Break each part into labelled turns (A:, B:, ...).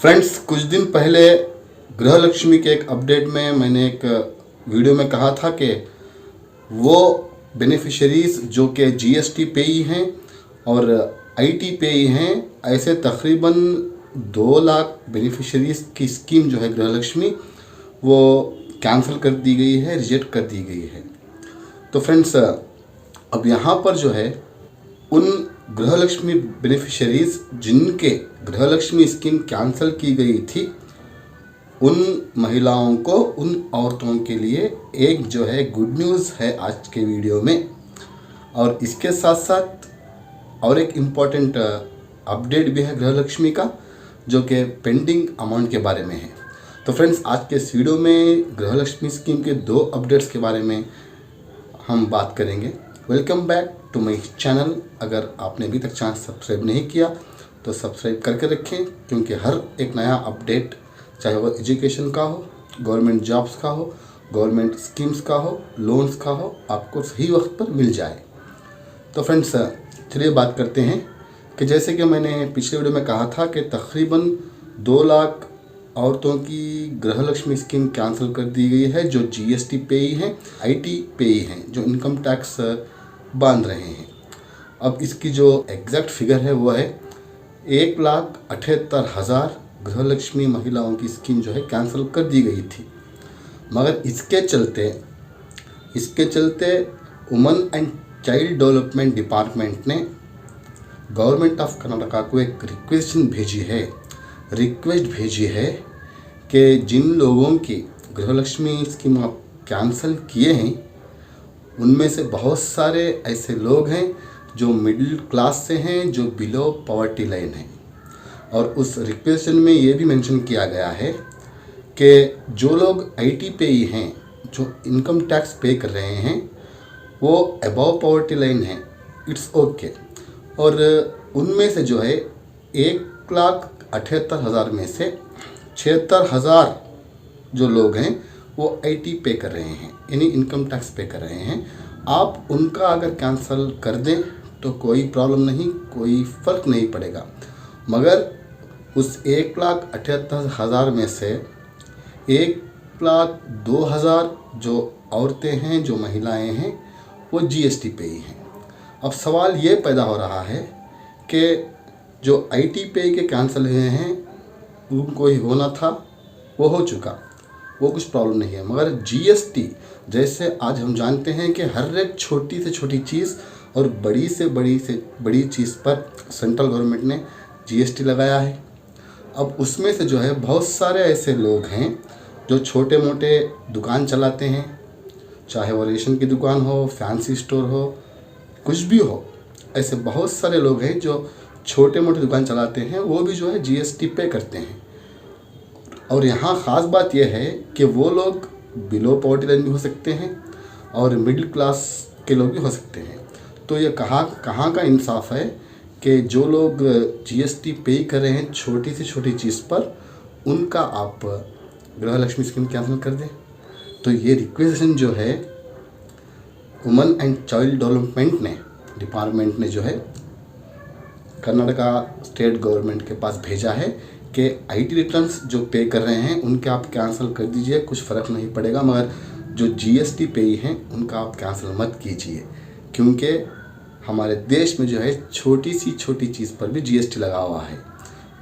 A: Friends, कुछ दिन पहले गृह लक्ष्मी के एक अपडेट में मैंने एक वीडियो में कहा था कि वो बेनिफिशरीज़ जो कि जीएसटी पेई हैं और आईटी पेई हैं, ऐसे तकरीबन 2 लाख बेनिफिशरीज़ की स्कीम जो है गृह लक्ष्मी वो कैंसिल कर दी गई है, रिजेक्ट कर दी गई है। तो फ्रेंड्स, अब यहाँ पर जो है उन गृह लक्ष्मी बेनिफिशरीज़ जिनके गृह लक्ष्मी स्कीम कैंसिल की गई थी, उन महिलाओं को, उन औरतों के लिए एक जो है गुड न्यूज़ है आज के वीडियो में। और इसके साथ साथ और एक इम्पॉर्टेंट अपडेट भी है गृह लक्ष्मी का, जो कि पेंडिंग अमाउंट के बारे में है। तो फ्रेंड्स, आज के इस वीडियो में गृह लक्ष्मी स्कीम के 2 अपडेट्स के बारे में हम बात करेंगे। Welcome back to my channel. अगर आपने अभी तक चैनल सब्सक्राइब नहीं किया तो सब्सक्राइब करके रखें, क्योंकि हर एक नया अपडेट, चाहे वो एजुकेशन का हो, गवर्नमेंट जॉब्स का हो, गवर्नमेंट स्कीम्स का हो, लोन्स का हो, आपको सही वक्त पर मिल जाए। तो फ्रेंड्स, चलिए बात करते हैं कि जैसे कि मैंने पिछले वीडियो में कहा था कि तकरीबन 2 लाख औरतों की गृह लक्ष्मी स्कीम कैंसिल कर दी गई है, जो जीएसटी पेई हैं, आईटी पेई हैं, जो इनकम टैक्स बांध रहे हैं। अब इसकी जो एग्जैक्ट फिगर है वो है 1,78,000 गृह लक्ष्मी महिलाओं की स्कीम जो है कैंसिल कर दी गई थी। मगर इसके चलते women and child development department ने गवर्नमेंट ऑफ कर्नाटका को एक रिक्वेस्ट भेजी है कि जिन लोगों की गृह लक्ष्मी स्कीम आप कैंसिल किए हैं, उनमें से बहुत सारे ऐसे लोग हैं जो मिडिल क्लास से हैं, जो बिलो पॉवर्टी लाइन हैं। और उस रिक्वेस्ट में ये भी मेंशन किया गया है कि जो लोग आईटी पेई हैं, जो इनकम टैक्स पे कर रहे हैं, वो अबव पॉवर्टी लाइन है, इट्स ओके। और उनमें से जो है 1,78,000 में से 76,000 जो लोग हैं वो आईटी पे कर रहे हैं, यानी इनकम टैक्स पे कर रहे हैं। आप उनका अगर कैंसिल कर दें तो कोई प्रॉब्लम नहीं, कोई फ़र्क नहीं पड़ेगा। मगर उस 1,78,000 में से 1,02,000 जो औरतें हैं, जो महिलाएं हैं, वो जीएसटी पे ही हैं। अब सवाल ये पैदा हो रहा है कि जो आईटी पे के कैंसिल हुए हैं, उनको ही होना था, वो हो चुका, वो कुछ प्रॉब्लम नहीं है। मगर जीएसटी, जैसे आज हम जानते हैं कि हर एक छोटी से छोटी चीज़ और बड़ी से बड़ी चीज़ पर सेंट्रल गवर्नमेंट ने जीएसटी लगाया है। अब उसमें से जो है बहुत सारे ऐसे लोग हैं जो छोटे मोटे दुकान चलाते हैं, चाहे वो रेशन की दुकान हो, फैंसी स्टोर हो, कुछ भी हो। ऐसे बहुत सारे लोग हैं जो छोटे मोटे दुकान चलाते हैं, वो भी जो है जीएसटी पे करते हैं। और यहाँ ख़ास बात यह है कि वो लोग बिलो पॉवर्टी लाइन भी हो सकते हैं और मिडिल क्लास के लोग भी हो सकते हैं। तो ये कहाँ का इंसाफ है कि जो लोग जीएसटी पे कर रहे हैं छोटी से छोटी चीज़ पर, उनका आप गृह लक्ष्मी स्कीम कैंसिल कर दें। तो ये रिक्वेस्ट जो है women and child development department ने जो है कर्नाटका स्टेट गवर्नमेंट के पास भेजा है कि आईटी रिटर्न्स जो पे कर रहे हैं उनके आप कैंसिल कर दीजिए, कुछ फ़र्क नहीं पड़ेगा। मगर जो जीएसटी पेई हैं उनका आप कैंसिल मत कीजिए, क्योंकि हमारे देश में जो है छोटी सी छोटी चीज़ पर भी जीएसटी लगा हुआ है।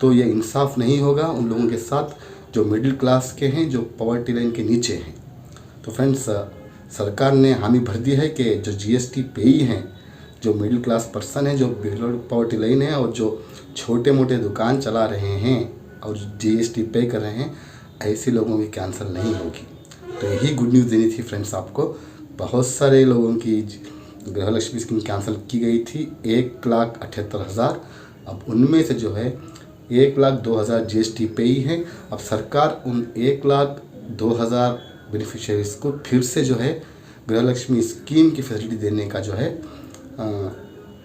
A: तो ये इंसाफ नहीं होगा उन लोगों के साथ जो मिडिल क्लास के हैं, जो पॉवर्टी लाइन के नीचे हैं। तो फ्रेंड्स, सरकार ने हामी भर दी है कि जो जीएसटी पेई हैं, जो मिडिल क्लास पर्सन है, जो बिलो पॉवर्टी लाइन है और जो छोटे मोटे दुकान चला रहे हैं और जीएसटी पे कर रहे हैं, ऐसे लोगों की कैंसिल नहीं होगी। तो यही गुड न्यूज़ देनी थी फ्रेंड्स आपको। बहुत सारे लोगों की गृह लक्ष्मी स्कीम कैंसिल की गई थी, 1,78,000। अब उनमें से जो है 1,02,000 जीएसटी पे ही हैं। अब सरकार उन 1,02,000 बेनिफिशरीज़ को फिर से जो है गृह लक्ष्मी स्कीम की फैसिलिटी देने का जो है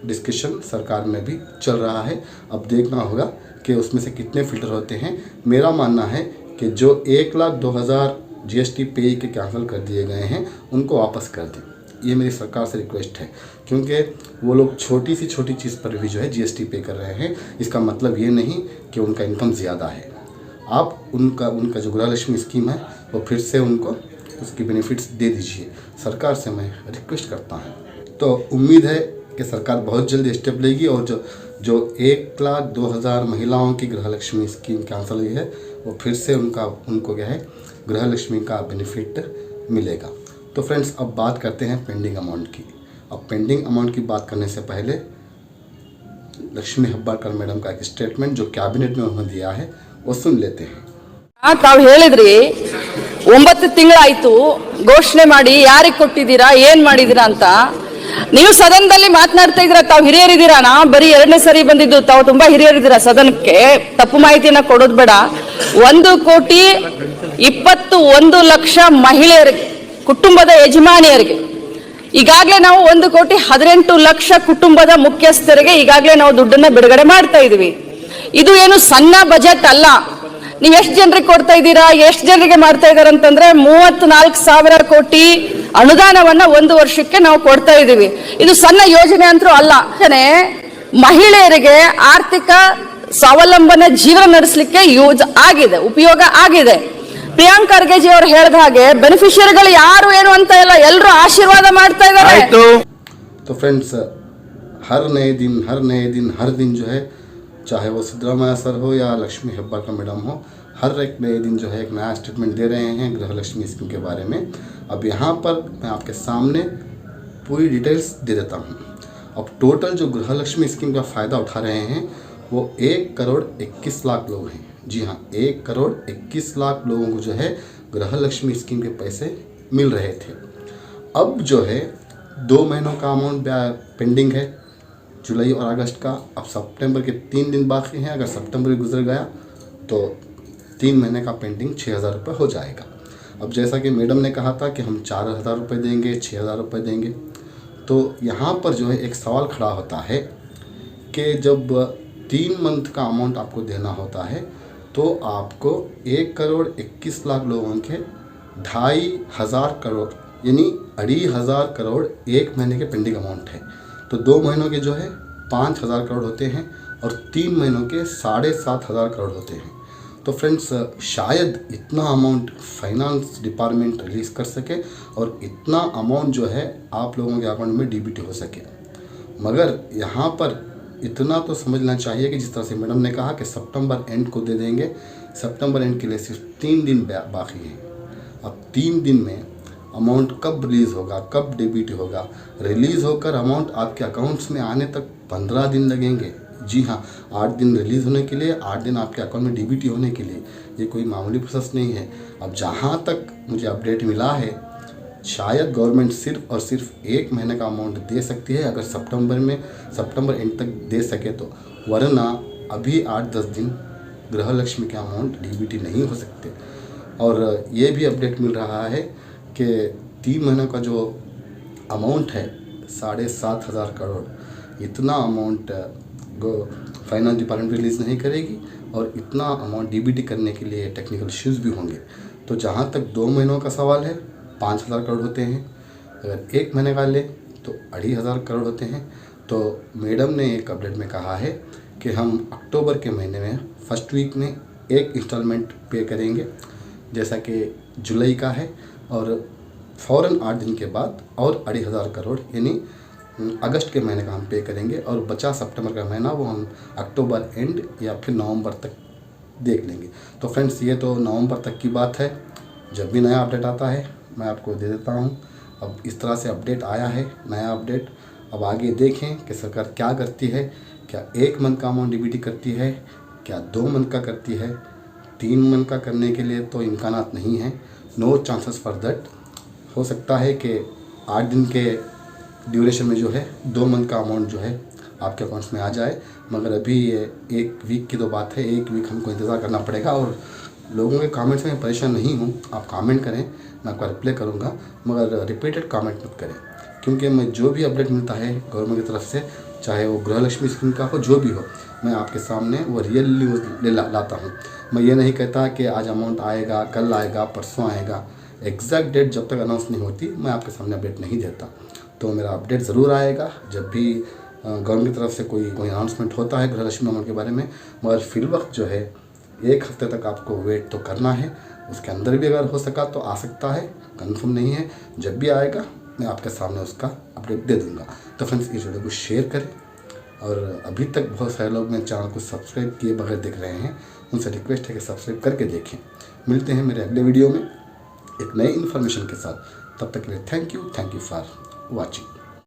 A: डिस्कशन सरकार में भी चल रहा है। अब देखना होगा कि उसमें से कितने फ़िल्टर होते हैं। मेरा मानना है कि जो 1,02,000 जीएसटी पे के कैंसिल कर दिए गए हैं, उनको वापस कर दें। ये मेरी सरकार से रिक्वेस्ट है, क्योंकि वो लोग छोटी सी छोटी चीज़ पर भी जो है जीएसटी पे कर रहे हैं। इसका मतलब ये नहीं कि उनका इनकम ज़्यादा है। आप उनका जो गृहलक्ष्मी स्कीम है वो फिर से उनको उसकी बेनिफिट्स दे दीजिए, सरकार से मैं रिक्वेस्ट करता हूँ। तो उम्मीद है कि सरकार बहुत जल्दी स्टेप लेगी और जो 1,02,000 महिलाओं की गृहलक्ष्मी स्कीम कैंसिल हुई है वो फिर से उनको क्या है गृहलक्ष्मी का बेनिफिट मिलेगा। तो फ्रेंड्स, अब बात करते हैं पेंडिंग अमाउंट की। अब पेंडिंग अमाउंट की बात करने से पहले लक्ष्मी हेब्बाळकर मैडम का एक स्टेटमेंट जो कैबिनेट में उन्होंने दिया है वो सुन लेते हैं।
B: ತಾವು ಹೇಳಿದ್ರಿ 9 ತಿಂಗಳಾಯ್ತು ಘೋಷಣೆ ಮಾಡಿ ಯಾರಿಗೆ ಕೊಟ್ಟಿದ್ದೀರಾ ಏನ್ ಮಾಡಿದ್ದೀರಾ ಅಂತ ನೀವು ಸದನದಲ್ಲಿ ಮಾತನಾಡ್ತಾ ಇದ್ದೀರಾ. ತಾವು ಹಿರಿಯರಿದ್ದೀರಾ, ನಾ ಬರೀ 2ನೇ ಸರಿ ಬಂದಿದ್ದು, ತಾವು ತುಂಬಾ ಹಿರಿಯರಿದ್ದೀರಾ ಸದನಕ್ಕೆ, ತಪ್ಪು ಮಾಹಿತಿಯನ್ನ ಕೊಡೋದು ಬೇಡ. 1,21,00,000 ಮಹಿಳೆಯರಿಗೆ, ಕುಟುಂಬದ ಯಜಮಾನಿಯರಿಗೆ ಈಗಾಗಲೇ ನಾವು 1,18,00,000 ಕುಟುಂಬದ ಮುಖ್ಯಸ್ಥರಿಗೆ ಈಗಾಗಲೇ ನಾವು ದುಡ್ಡನ್ನ ಬಿಡುಗಡೆ ಮಾಡ್ತಾ ಇದೀವಿ. ಇದು ಏನು ಸಣ್ಣ ಬಜೆಟ್ ಅಲ್ಲ. ನೀವು ಎಷ್ಟು ಜನರಿಗೆ ಕೊಡ್ತಾ ಇದ್ದೀರಾ, ಎಷ್ಟು ಜನರಿಗೆ ಮಾಡ್ತಾ ಇದ್ದಾರೆ ಅಂತಂದ್ರೆ 34,000 ಕೋಟಿ ಅನುದಾನವನ್ನ 1 ವರ್ಷಕ್ಕೆ ನಾವು ಕೊಡ್ತಾ ಇದೀವಿ. ಇದು ಸಣ್ಣ ಯೋಜನೆ ಅಂತೂ ಅಲ್ಲ. ಮಹಿಳೆಯರಿಗೆ ಆರ್ಥಿಕ ಸ್ವಾವಲಂಬನೆ ಜೀವನ ನಡೆಸಲಿಕ್ಕೆ ಯೂಸ್ ಆಗಿದೆ, ಉಪಯೋಗ ಆಗಿದೆ. ಪ್ರಿಯಾಂಕ್ ಖರ್ಗೆಜಿ ಅವರು ಹೇಳಿದ ಹಾಗೆ ಬೆನಿಫಿಷಿಯರಿಗಳು ಯಾರು ಏನು ಅಂತ ಇಲ್ಲ, ಎಲ್ಲರೂ ಆಶೀರ್ವಾದ ಮಾಡ್ತಾ ಇದ್ದಾರೆ.
A: तो फ्रेंड्स, हर नए दिन हर दिन जो है, चाहे वो सिद्धरामैया सर हो या लक्ष्मी हेब्बाळकर मैडम हो, हर एक नए दिन जो है एक नया स्टेटमेंट दे रहे हैं गृहलक्ष्मी स्कीम के बारे में। अब यहाँ पर मैं आपके सामने पूरी डिटेल्स दे देता हूँ। अब टोटल जो गृहलक्ष्मी स्कीम का फ़ायदा उठा रहे हैं वो 1,21,00,000 लोग हैं। जी हाँ, 1,21,00,000 लोगों को जो है गृहलक्ष्मी स्कीम के पैसे मिल रहे थे। अब जो है 2 महीनों का अमाउंट पेंडिंग है, जुलाई और अगस्त का। अब सितंबर के 3 दिन बाकी हैं। अगर सितंबर गुजर गया तो 3 महीने का पेंडिंग 6,000 रुपये हो जाएगा। अब जैसा कि मैडम ने कहा था कि हम 4,000 रुपये देंगे, 6,000 रुपये देंगे, तो यहाँ पर जो है एक सवाल खड़ा होता है कि जब 3 मंथ का अमाउंट आपको देना होता है तो आपको 1,21,00,000 लोगों के 2,500 करोड़ यानी 2,500 करोड़ 1 महीने के पेंडिंग अमाउंट है। तो 2 महीनों के जो है 5,000 करोड़ होते हैं और 3 महीनों के 7,500 करोड़ होते हैं। तो फ्रेंड्स, शायद इतना अमाउंट फाइनेंस डिपार्टमेंट रिलीज़ कर सके और इतना अमाउंट जो है आप लोगों के अकाउंट में डीबीटी हो सके। मगर यहाँ पर इतना तो समझना चाहिए कि जिस तरह से मैडम ने कहा कि सितंबर एंड को दे देंगे, सितंबर एंड के लिए सिर्फ 3 दिन बाकी हैं। अब 3 दिन में अमाउंट कब रिलीज़ होगा, कब डीबीटी होगा? रिलीज़ होकर अमाउंट आपके अकाउंट्स में आने तक 15 दिन लगेंगे। जी हाँ, 8 दिन रिलीज़ होने के लिए, 8 दिन आपके अकाउंट में डीबीटी होने के लिए। ये कोई मामूली प्रोसेस नहीं है। अब जहाँ तक मुझे अपडेट मिला है, शायद गवर्नमेंट सिर्फ और सिर्फ 1 महीने का अमाउंट दे सकती है, अगर सितंबर एंड तक दे सके तो, वरना अभी 8-10 दिन गृहलक्ष्मी के अमाउंट डीबीटी नहीं हो सकते। और ये भी अपडेट मिल रहा है कि 3 महीनों का जो अमाउंट है 7,500 करोड़, इतना अमाउंट फाइनेंस डिपार्टमेंट रिलीज़ नहीं करेगी और इतना अमाउंट डीबीटी करने के लिए टेक्निकल इश्यूज़ भी होंगे। तो जहाँ तक 2 महीनों का सवाल है 5,000 करोड़ होते हैं, अगर 1 महीने का ले तो 2,500 करोड़ होते हैं। तो मैडम ने एक अपडेट में कहा है कि हम अक्टूबर के महीने में फर्स्ट वीक में एक इंस्टॉलमेंट पे करेंगे, जैसा कि जुलाई का है, और फ़ौरन 8 दिन के बाद और 2,500 करोड़ यानी अगस्त के महीने का हम पे करेंगे, और बचा सितंबर का महीना वो हम अक्टूबर एंड या फिर नवंबर तक देख लेंगे। तो फ्रेंड्स, ये तो नवंबर तक की बात है। जब भी नया अपडेट आता है मैं आपको दे देता हूँ। अब इस तरह से अपडेट आया है, नया अपडेट। अब आगे देखें कि सरकार क्या करती है। क्या 1 मंथ का अमाउंट डीबीटी करती है, क्या 2 मंथ का करती है? 3 मंथ का करने के लिए तो इम्कानात नहीं है, नो चांसेस फॉर दैट। हो सकता है कि 8 दिन के ड्यूरेशन में जो है 2 मंथ का अमाउंट जो है आपके अकाउंट्स में आ जाए, मगर अभी ये 1 वीक की तो बात है। 1 वीक हमको इंतज़ार करना पड़ेगा। और लोगों के कमेंट्स में परेशान नहीं हूँ, आप कमेंट करें, मैं आपका रिप्लाई करूँगा, मगर रिपीटेड कमेंट मत करें, क्योंकि मैं जो भी अपडेट मिलता है गवर्नमेंट की तरफ से, चाहे वो गृहलक्ष्मी स्कीम का हो, जो भी हो, मैं आपके सामने वो रियल न्यूज़ लाता हूँ। मैं ये नहीं कहता कि आज अमाउंट आएगा, कल आएगा, परसों आएगा। एग्जैक्ट डेट जब तक अनाउंस नहीं होती मैं आपके सामने अपडेट नहीं देता। तो मेरा अपडेट ज़रूर आएगा जब भी गवर्नमेंट की तरफ से कोई अनाउंसमेंट होता है गृहलक्ष्मी अमाउंट के बारे में, मगर फिल वक्त जो है 1 हफ्ते तक आपको वेट तो करना है, उसके अंदर भी अगर हो सका तो आ सकता है, कंफर्म नहीं है। जब भी आएगा मैं आपके सामने उसका अपडेट दे दूँगा। तो फ्रेंड्स इस वीडियो को शेयर करें, और अभी तक बहुत सारे लोग मेरे चैनल को सब्सक्राइब किए बगैर देख रहे हैं, उनसे रिक्वेस्ट है कि सब्सक्राइब करके देखें। मिलते हैं मेरे अगले वीडियो में एक नई इन्फॉर्मेशन के साथ। तब तक के लिए थैंक यू फॉर वॉचिंग।